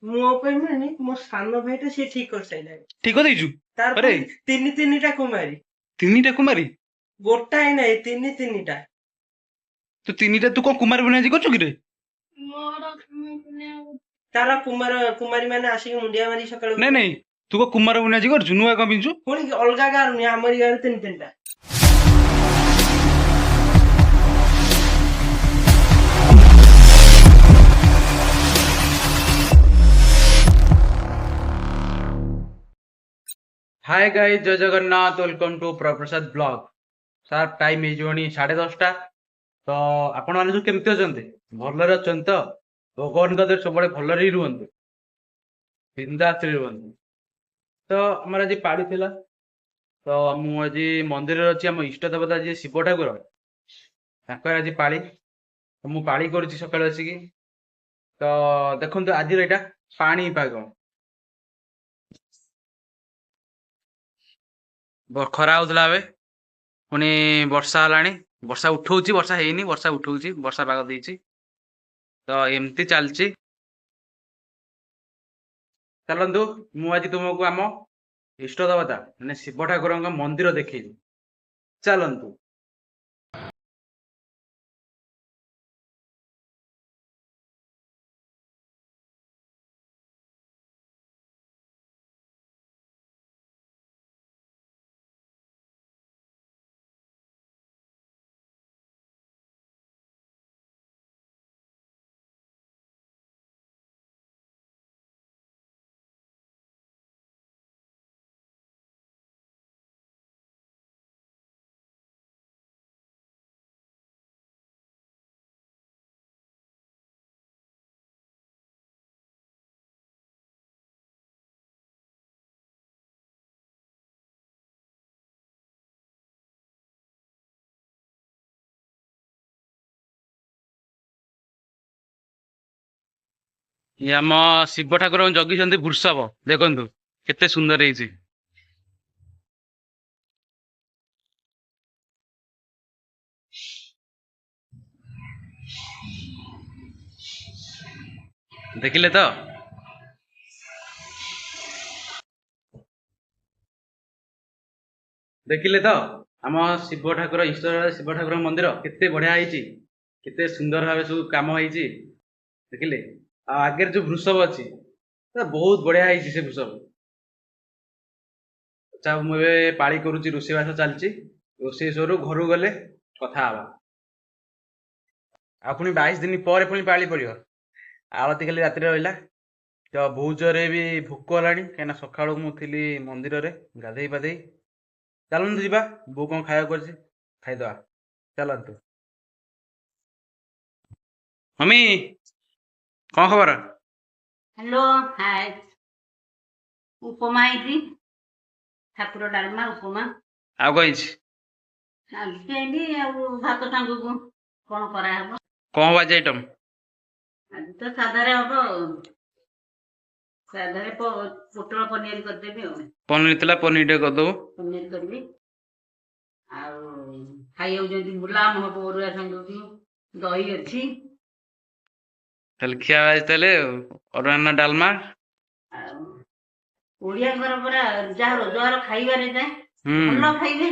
ମୋ ପାଇଁ ମାନେ ମୋ ସାନ ଭାଇଟା ସିଏ ଠିକ କରିସାରିଲାଣି। ଠିକ କରିଦେଇଛୁ? ତାର ଆରେ ପୁଣି ତିନିଟା କୁମାରୀ। ତିନିଟା କୁମାରୀ? ଗୋଟାଏ ନାହିଁ ତିନିଟା। ତୁ ତିନିଟା ତୁ କଣ କୁମାର ପୁନେଇ କରୁଛୁ କିରେ? ତାର କୁମାରୀ ମାନେ ଆସିକି ମୁଣ୍ଡିଆ ମାରି ସକାଳୁ ନାଇଁ ନାଇଁ, ତୁ କଣ କୁମାର ପୁନେଇ କରୁଛୁ? ନୂଆ କଣ ପିନ୍ଧୁଛୁ? ପୁଣି ଅଲଗା ଗାଁରୁ ନୁହେଁ, ଆମରି ଗାଁରୁ ତିନିଟା। हाय गाइस, जय Jagannath, welcome to Prasad blog. सार टाइम ହେଇଯିବଣି 10:30। ତ ଆପଣମାନେ ସବୁ କେମିତି ଅଛନ୍ତି? ଭଲରେ ଅଛନ୍ତି ତ? ଭଗବାନଙ୍କ ଦୟାରୁ ସବୁବେଳେ ଭଲରେ ହିଁ ରୁହନ୍ତୁ, ବିନ୍ଦାସରେ ରୁହନ୍ତୁ। ତ ଆମର ଆଜି ପାଳି ଥିଲା, ତ ମୁଁ ଆଜି ମନ୍ଦିରରେ ଅଛି। ଆମ ଇଷ୍ଟ ଦେବତା ଯିଏ ଶିବ ଠାକୁର, ତାଙ୍କର ଆଜି ପାଳି। ମୁଁ ପାଳି କରୁଛି ସକାଳୁ ଆସିକି। ତ ଦେଖନ୍ତୁ ଆଜିର ଏଇଟା ପାଣିପାଗ। ଖରା ହଉଥିଲା ଏବେ, ପୁଣି ବର୍ଷା ହେଲାଣି। ବର୍ଷା ଉଠଉଛି, ବର୍ଷା ହେଇନି, ବର୍ଷା ଉଠଉଛି, ବର୍ଷା ପାଗ ଦେଇଛି। ତ ଏମିତି ଚାଲିଛି। ଚାଲନ୍ତୁ, ମୁଁ ଆଜି ତୁମକୁ ଆମ ଇଷ୍ଟ ଦେବତା ମାନେ ଶିବ ଠାକୁରଙ୍କ ମନ୍ଦିର ଦେଖେଇବି। ଚାଲନ୍ତୁ। ଇଏ ଆମ ଶିବ ଠାକୁରଙ୍କୁ ଜଗିଛନ୍ତି ବୃଷଭ। ଦେଖନ୍ତୁ କେତେ ସୁନ୍ଦର ହେଇଛି। ଦେଖିଲେ ତ? ଦେଖିଲେ ତ ଆମ ଶିବ ଠାକୁର, ଇଷ୍ଟ ଶିବ ଠାକୁର ମନ୍ଦିର କେତେ ବଢିଆ ହେଇଛି, କେତେ ସୁନ୍ଦର ଭାବେ ସବୁ କାମ ହେଇଛି। ଦେଖିଲେ? ଆଉ ଆଗରେ ଯୋଉ ବୃଷଭ ଅଛି, ବହୁତ ବଢିଆ ହେଇଛି ସେ ବୃଷଭ। ଆଚ୍ଛା, ମୁଁ ଏବେ ପାଳି କରୁଛି, ରୋଷେଇବାସ ଚାଲିଛି। ରୋଷେଇ ସରୁ ଘରକୁ ଗଲେ କଥା ହବା। ଆଉ ପୁଣି 22 ଦିନ ପରେ ପୁଣି ପାଳି ପଡିବ। ଆଳତି ଖାଲି ରାତିରେ ରହିଲା। ତ ବହୁତ ଜୋରରେ ବି ଭୋକ ହେଲାଣି, କାହିଁକିନା ସକାଳୁ ମୁଁ ଥିଲି ମନ୍ଦିରରେ ଗାଧେଇ ପାଧେଇ। ଚାଲନ୍ତୁ ଯିବା, ବୋଉ କଣ ଖାଇବାକୁ କରିଛି ଖାଇଦବା। ଚାଲନ୍ତୁ। ମମି, କଣ ଖବର? ହ୍ୟାଲୋ, ହାଏ। ଉପମା ହେଇଛି, ଠାକୁର ଡାଲମା, ଉପମା। ଆଉ କଣ ହେଇଛି? ଏମିତି ଆଉ ଭାତ ସାଙ୍ଗକୁ କଣ କରାହବ? କଣ ହବ ଆଜି ଆଇଟମ? ଆଜି ତ ସାଧାରେ ହବ ଆଉ। ସାଧାରେ ପୋଟଳ ପନିର କରିଦେବି ଆଉ। ପନିର ଥିଲା, ପନିର ଟିକେ କରିଦବୁ। ପନିର କରିବି। ଆଉ ଖାଇବାକୁ ଯଦି ଗୁଲାମ ହବ ଅରୁଆ ସାଙ୍ଗକୁ, ଦହି ଅଛି। ତାହେଲେ ଖିଆ ଆଜି ତାହେଲେ ଅରୁଆ ଡାଲମା। ଆଉ ଓଡ଼ିଆଙ୍କର ପରା ଯାହା ରୋଜଗାର ଖାଇବାରେ ଯାଏ, ଭଲ ଖାଇବେ।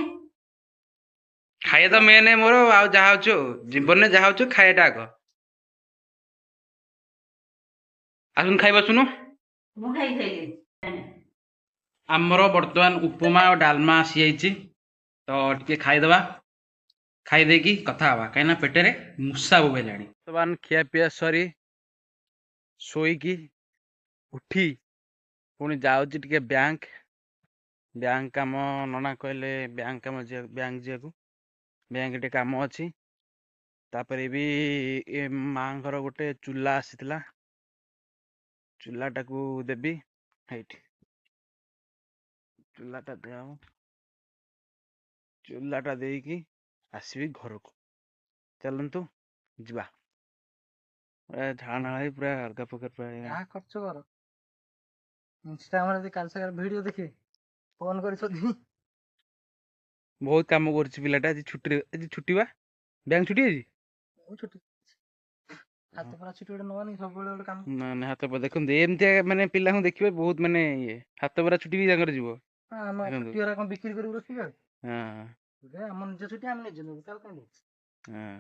ଖାଇବା ତ ମେନ୍ ମୋର, ଆଉ ଯାହା ହଉଛି ଆଉ ଜୀବନରେ ଯାହା ହଉଛି ଖାଇବାଟା ଆଗ। ଆସୁନୁ ଖାଇ ବସୁନୁ। ମୁଁ ଖାଇସାରିଲିଣି। ଆମର ବର୍ତ୍ତମାନ ଉପମା ଆଉ ଡାଲମା ଆସିଯାଇଛି, ତ ଟିକେ ଖାଇଦବା। ଖାଇ ଦେଇକି କଥା ହବା, କାହିଁକିନା ପେଟରେ ମୂଷା ବୋବେଇଲାଣି। ବର୍ତ୍ତମାନ ଖିଆ ପିଆ ସରି ଶୋଇକି ଉଠି ପୁଣି ଯାଉଛି ଟିକେ ବ୍ୟାଙ୍କ କାମ। ନନା କହିଲେ ବ୍ୟାଙ୍କ ଯିବାକୁ। ବ୍ୟାଙ୍କ ଟିକେ କାମ ଅଛି। ତାପରେ ବି ଏ ମାଙ୍କର ଗୋଟେ ଚୁଲା ଆସିଥିଲା, ଚୁଲାଟାକୁ ଦେବି। ହେଇଠି ଚୁଲାଟା ଦିଆହବ, ଚୁଲାଟା ଦେଇକି ଆସିବି ଘରକୁ। ଚାଲନ୍ତୁ ଯିବା। ଝାଳ ହେଇ ପୁରା ଅଲଗା ପ୍ରକାର ଯାହା ଖର୍ଚ୍ଚ କର, ଇନଷ୍ଟାଗ୍ରାମରେ ଯଦି କାଲି ସକାଳେ ଭିଡିଓ ଦେଖି ଫୋନ କରି ଶୋଧିବି। ବହୁତ କାମ କରୁଛି ପିଲାଟା। ଆଜି ଛୁଟିରେ, ଆଜି ଛୁଟି ବା, ବ୍ୟାଙ୍କ ଛୁଟି ଆଜି। ଛୁଟି ହାତ ପୁରା ଛୁଟି ଗୋଟେ ନବାନି ସବୁବେଳେ ଗୋଟେ କାମ। ନା ନା ହାତ ପୁରା ଦେଖନ୍ତୁ ଏମିତିଆ ମାନେ ପିଲାଙ୍କୁ ଦେଖିବେ ବହୁତ ମାନେ ଇଏ ହାତ ପୁରା ଛୁଟି ବି ତାଙ୍କର ଯିବ। ଆମ ଦେଖନ୍ତୁ। ଛୁଟି କଣ ବିକ୍ରି କରିବୁ ରଖିବା? ହଁ ଆମ ନିଜ ଛୁଟି ଆମେ ନିଜେ ନେବୁ ତାହେଲେ କାହିଁକି? ହଁ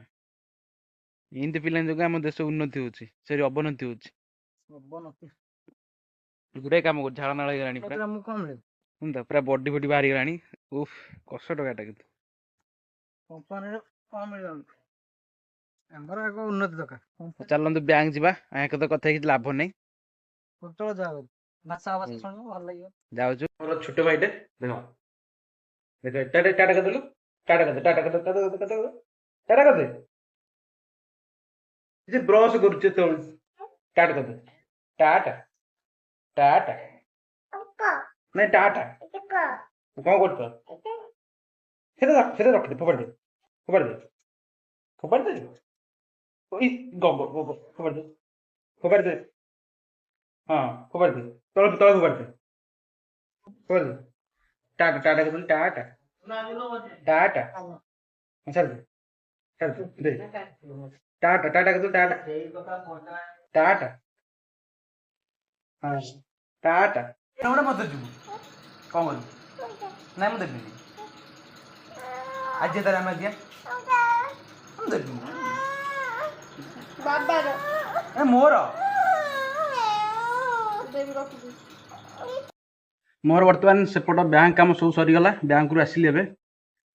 ଏମିତି ପିଲାଙ୍କ ଯୋଗୁଁ ଆମ ଦେଶ ଉନ୍ନତି ହଉଛି ସରି ଅବନତି ହଉଛି। ଅବନତି ଗୁଡାଏ କାମ କରୁଛି ଝାଳ ନାଳ ହେଇଗଲାଣି ପୁରା। ମୁଁ କଣ ମିଳିବ? ତ ପୁରା ବଡି ଫଡି ବାହାରିଗଲାଣି। ଉଫ କଷ ଟଙ୍କାଟା କିନ୍ତୁ କମ୍ପାନୀରେ କଣ ମିଳିବ? ଆମର ଆଗ ଉନ୍ନତି ଦରକାର। ଚାଲନ୍ତୁ ବ୍ୟାଙ୍କ ଯିବା ଆଙ୍କ ତ କଥା ହେଇକି ଲାଭ ନାହିଁ। ଯାଅ ଭାଷା ଅବସ୍ଥା ଶୁଣିବ ଭଲ ଲାଗିବ। ଯାଉଛୁ ମୋର ଛୋଟ ଭାଇଟେ ଦେଖ ଦେଖ ଟାଟା କରିଦେଲୁ ଟାଟା କରିଦେ ଟାଟା କରିଦେ ଟାଟା କରିଦେ ଟାଟା କରିଦେ ଟାଟା କରିଦେ ଯେ ବ୍ରଶ କରୁଛି ଯେତେବେଳେ ଟାଟା କରିଦେ ଟାଟା ଟାଟା ନାଇଁ ଟାଟା କଣ କରୁଛ? ସେଟା ରଖିଦେ ଫୋପାଡ଼ି ଦେ ଫୋପାଡ଼ି ଦେ ଫୋପାଡ଼ି ଦେ ଫୋପାଡ଼ି ଦେ ଫୋପାଡ଼ି ଦେ ହଁ ଫୋପାଡ଼ି ଦେ ତଳେ ତଳେ ଫୋପାଡ଼ି ଦେ ଫୋପାଡ଼ି ଦେ ଟାଟା ଟାଟା କରିଦେଲୁ ଟାଟା ଟାଟା ଛାଡ଼ି ଦେ ଛାଡ଼ି ଦେ ଟାଟା ଟାଟା କରିଦେଲୁ ଟାଟା ଟାଟା ହଁ ଟାଟା ଗୋଟେ ମତେ ଯିବୁ କଣ କରିବୁ ନାଇଁ ମୁଁ ଦେବିନି ଆଜି ତାର ଆମେ ଆଜି ମୁଁ ଦେବିନି ମୋର ମୋର ବର୍ତ୍ତମାନ ସେପଟ ବ୍ୟାଙ୍କ କାମ ସବୁ ସରିଗଲା ବ୍ୟାଙ୍କରୁ ଆସିଲି ଏବେ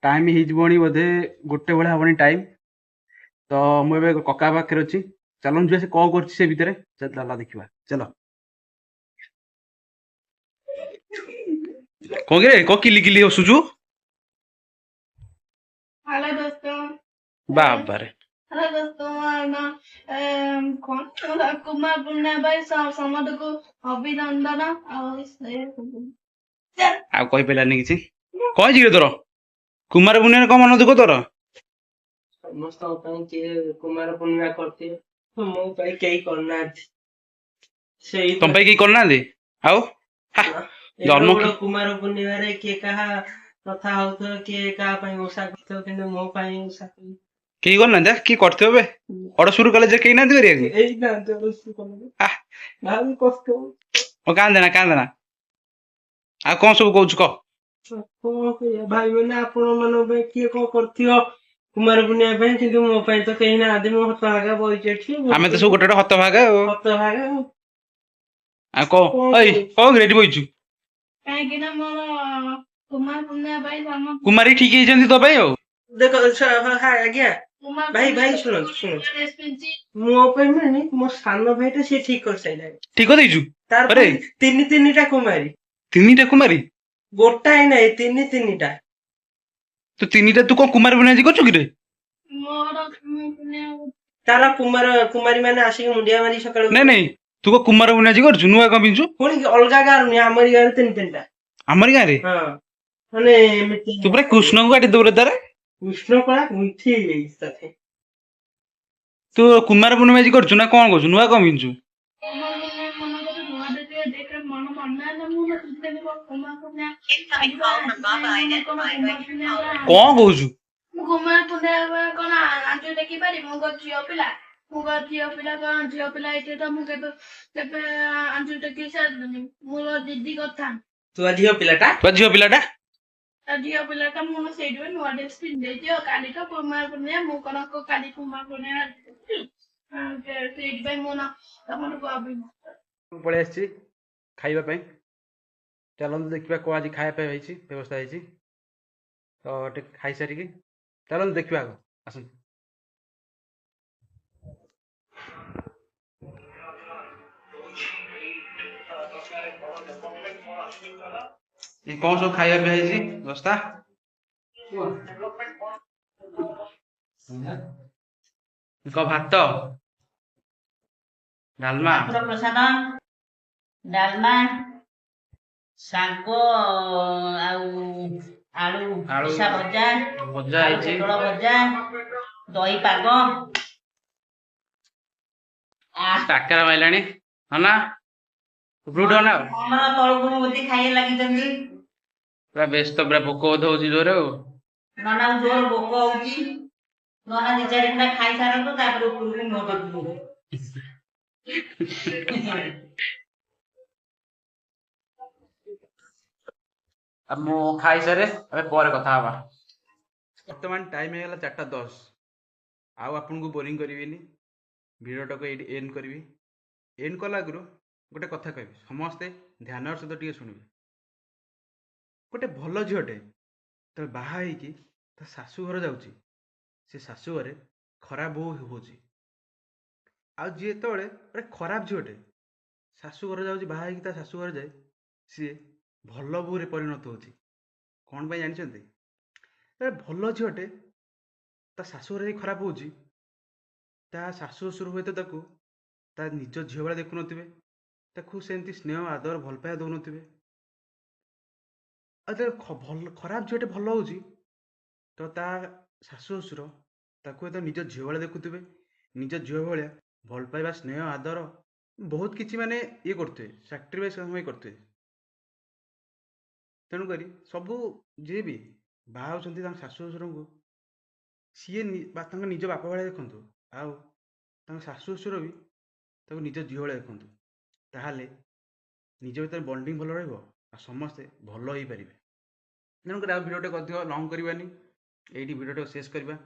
ଟାଇମ୍ ହେଇଯିବଣି ବୋଧେ ଗୋଟେ ଭଳିଆ ହବଣି ଟାଇମ୍ ତ ମୁଁ ଏବେ କକା ପାଖରେ ଅଛି ଚାଲନ୍ତୁ ଯିବା ସେ କଣ କରୁଛି ସେ ଭିତରେ ଚାଲ ଦେଖିବା ଚାଲ କଣ କିରେ କଣ କିଲି କିଲି ହସୁଛୁ हेलो दोस्तों ବାବାରେ हेलो दोस्तों कौन कुमार पुण्य भाई ସମସ୍ତଙ୍କୁ ଅଭିନନ୍ଦନ ଆଉ ଆଉ କହିପାରିଲାନି କିଛି କହିଛି କି ତୋର କୁମାର ପୂର୍ଣ୍ଣିମାରେ କଣ ମନ ଦୁଃଖ ତୋର ସମସ୍ତଙ୍କ ପାଇଁ କିଏ କୁମାର ପୂର୍ଣ୍ଣିମା କରିଥିବେ ମୋ ପାଇଁ କେହି କରିନାହାନ୍ତି। ସେଇ ତମ ପାଇଁ କେହି କରିନାହାନ୍ତି ଆଉ ଜନ୍ମ କୁମାର ପୂର୍ଣ୍ଣିମାରେ କିଏ କାହା କଥା ହଉଥିବ କିଏ କାହା ପାଇଁ ଓଷା କରୁଥିବ କିନ୍ତୁ ମୋ ପାଇଁ ଓଷା କେହି କରିନାହାନ୍ତି କିଏ କରିଥିବ ବେ ଅଡସୁର କଲେଜରେ କେହି ନାହାନ୍ତି କରିବାକୁ ଏଇ ନାହାନ୍ତି ଭାରି କଷ୍ଟ କାନ୍ଦେନା ଆଉ କଣ ସବୁ କହୁଛୁ କହ କଣ କହିବା ଭାଇ ମାନେ ଆପଣ ମାନଙ୍କ ପାଇଁ କିଏ କଣ କରିଥିବ କୁମାର ପୂର୍ଣ୍ଣିମା ପାଇଁ କିନ୍ତୁ ମୋ ପାଇଁ ତ କେହି ନାହାନ୍ତି ମୁଁ ହତଭାଗା ବଇଛି ଏଠି ଆମେ ତ ସବୁ ଗୋଟେ ଗୋଟେ ହତଭାଗା ଆଉ ହତଭାଗା ଆଉ କଣ ଏଠି ବଇଛୁ କାହିଁକି ନା ମୋର କୁମାର ପୁଣ୍ୟ ଭାଇ କୁମାରୀ ଠିକ ହେଇଛନ୍ତି ତୋ ପାଇଁ ଆଉ ଦେଖ ଆଜ୍ଞା ଭାଇ ଶୁଣନ୍ତୁ ମୋ ପାଇଁ ମାନେ ମୋ ସାନ ଭାଇଟା ସିଏ ଠିକ କରିସାରିଲାଣି ଠିକ କରିଦେଇଛୁ ତାର ତିନିଟା କୁମାରୀ ଗୋଟାଏ ନାଇଁ ତିନିଟା ତୁ ତିନିଟା ତୁ କଣ କୁମାର ପୂର୍ଣ୍ଣିମା କରୁଛୁ କିରେ ମୋର ତାର କୁମାରୀ ମାନେ ଆସିକି ମୁଣ୍ଡିଆ ମାରି ସକାଳୁ ନାଇଁ ତୁ କଣ କୁମାର ପୂର୍ଣ୍ଣିମା କରୁଛୁ ନୂଆ କଣ ପିନ୍ଧୁଛୁ ପୁଣି ଅଲଗା ଗାଁରୁ ନୁହେଁ ଆମରି ଗାଁରେ ତିନିଟା ଆମରି ଗାଁରେ ହଁ ମାନେ ଏମିତି ତୁ ପୁରା କୃଷ୍ଣଙ୍କୁ କାଟି ଦଉରେ ତାର କୃଷ୍ଣ କଳା ଗୁଣ୍ଠି ହେଇଯାଇଛି ତାथे ତୁ କୁମାର ପୂର୍ଣ୍ଣିମା କରୁଛୁ ନା କଣ କରୁଛୁ ନୂଆ କଣ ପିନ୍ଧୁଛୁ କଣ କହୁଛୁ ମୁଁ କୁମାର ପୂର୍ଣ୍ଣିମା କଣ ଆଞ୍ଚୁ ଟେକି ପାରିବି ମୁଁ କଣ ଝିଅ ପିଲା କଣ ଝିଅ ପିଲା ହେଇଥିଲେ ତ ମୁଁ କେବେ ଆଞ୍ଚୁ ଟେକି ସାରିଲିନି ମୋର ଦିଦି କଥା ତୁ ଝିଅ ପିଲାଟା ଝିଅ ପିଲାଟା ମୁଁ ସେଇଥିପାଇଁ ନୂଆ ଡ୍ରେସ ପିନ୍ଧିଦେଇଛି ଆଉ କାଲି ତ କୁମାର ପୂର୍ଣ୍ଣିମା ମୁଁ କଣ କାଲି କୁମାର ପୂର୍ଣ୍ଣିମା ସେଇଥିପାଇଁ ମୁଁ ପଳେଇ ଆସିଛି ଖାଇବା ପାଇଁ ଚାଲନ୍ତୁ ଦେଖିବା କଣ ଆଜି ଖାଇବା ପାଇଁ ହେଇଛି ବ୍ୟବସ୍ଥା ହେଇଛି ତ ଟିକେ ଖାଇସାରିକି ଚାଲନ୍ତୁ ଦେଖିବା ଆଗ ଆସନ୍ତୁ କଣ ସବୁ ଖାଇବା ପାଇଁ ହେଇଛି ବ୍ୟବସ୍ଥା ଭାତ ଡାଲମା ପ୍ରସାଦ ଡାଲମା ଶାଗ ଆଉ ଆଳୁ ମିଶା ଭଜା ଆଳୁ ପୋଟଳ ଭଜା ଦହି ପାଗ କାକରା ମାଇଲାଣି ନା ତଳକୁ ବୋଧେ ଖାଇବା ଲାଗିଛନ୍ତି ପୁରା ବ୍ୟସ୍ତ ପୁରା ଭୋକ ବୋଧ ହଉଛି ଜୋରେ ଆଉ ନନା ଜୋର ଭୋକ ହଉଛି ନନା ଦି ଚାରି ଖଣ୍ଡ ଖାଇସାରନ୍ତୁ ତାପରେ ଉପରକୁ ମୁହଁ ଟେକିବୁ ଆଉ ମୁଁ ଖାଇସାରେ ଆମେ ପରେ କଥା ହବା। ବର୍ତ୍ତମାନ ଟାଇମ୍ ହେଇଗଲା 4:10। ଆଉ ଆପଣଙ୍କୁ ବୋରିଂ କରିବିନି, ଭିଡ଼ିଓଟାକୁ ଏଇଠି ଏଣ୍ଡ କରିବି। ଏଣ୍ଡ କଲା ଆଗରୁ ଗୋଟେ କଥା କହିବି, ସମସ୍ତେ ଧ୍ୟାନର ସହିତ ଟିକେ ଶୁଣିବେ। ଗୋଟେ ଭଲ ଝିଅଟେ ଯେତେବେଳେ ବାହା ହେଇକି ତା ଶାଶୁ ଘର ଯାଉଛି, ସେ ଶାଶୁ ଘରେ ଖରାପ ବୋହୂ ହେଉଛି। ଆଉ ଯିଏ ଯେତେବେଳେ ଗୋଟେ ଖରାପ ଝିଅଟେ ଶାଶୁ ଘର ଯାଉଛି, ବାହା ହେଇକି ତା ଶାଶୁ ଘରେ ଯାଏ, ସିଏ ଭଲ ବୋହୂରେ ପରିଣତ ହେଉଛି। କ'ଣ ପାଇଁ ଜାଣିଛନ୍ତି? ଭଲ ଝିଅଟେ ତା ଶାଶୁ ଘରେ ଖରାପ ହେଉଛି, ତା ଶାଶୁ ଶ୍ୱଶୁର ହୁଏତ ତାକୁ ତା ନିଜ ଝିଅ ଭଳିଆ ଦେଖୁନଥିବେ, ତାକୁ ସେମିତି ସ୍ନେହ ଆଦର ଭଲ ପାଇବା ଦେଉନଥିବେ। ଆଉ ଯେତେବେଳେ ଖରାପ ଝିଅଟେ ଭଲ ହେଉଛି, ତ ତା ଶାଶୁ ଶ୍ୱଶୁର ତାକୁ ଏତ ନିଜ ଝିଅ ଭଳିଆ ଦେଖୁଥିବେ, ନିଜ ଝିଅ ଭଳିଆ ଭଲ ପାଇବା ସ୍ନେହ ଆଦର ବହୁତ କିଛି ମାନେ ଇଏ କରୁଥିବେ, ସାକ୍ରିଫାଇସ୍ କରୁଥିବେ। ତେଣୁକରି ସବୁ ଯିଏ ବି ବାହା ହେଉଛନ୍ତି ତାଙ୍କ ଶାଶୁ ଶ୍ୱଶୁରଙ୍କୁ ସିଏ ତାଙ୍କ ନିଜ ବାପା ଭଳିଆ ଦେଖନ୍ତୁ, ଆଉ ତାଙ୍କ ଶାଶୁ ଶ୍ୱଶୁର ବି ତାକୁ ନିଜ ଝିଅ ଭଳିଆ ଦେଖନ୍ତୁ। ତାହେଲେ ନିଜ ଭିତରେ ବଣ୍ଡିଙ୍ଗ ଭଲ ରହିବ, ଆଉ ସମସ୍ତେ ଭଲ ହେଇପାରିବେ। ତେଣୁକରି ଆଉ ଭିଡ଼ିଓଟେ ଅଧିକ ଲଙ୍ଗ୍ କରିବାନି, ଏଇଠି ଭିଡ଼ିଓଟାକୁ ଶେଷ କରିବା।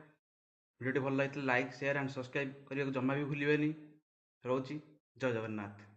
ଭିଡ଼ିଓଟି ଭଲ ଲାଗିଥିଲେ ଲାଇକ୍, ସେୟାର ଆଣ୍ଡ ସବସ୍କ୍ରାଇବ୍ କରିବାକୁ ଜମା ବି ଭୁଲିବେନି। ରହୁଛି, ଜୟ ଜଗନ୍ନାଥ।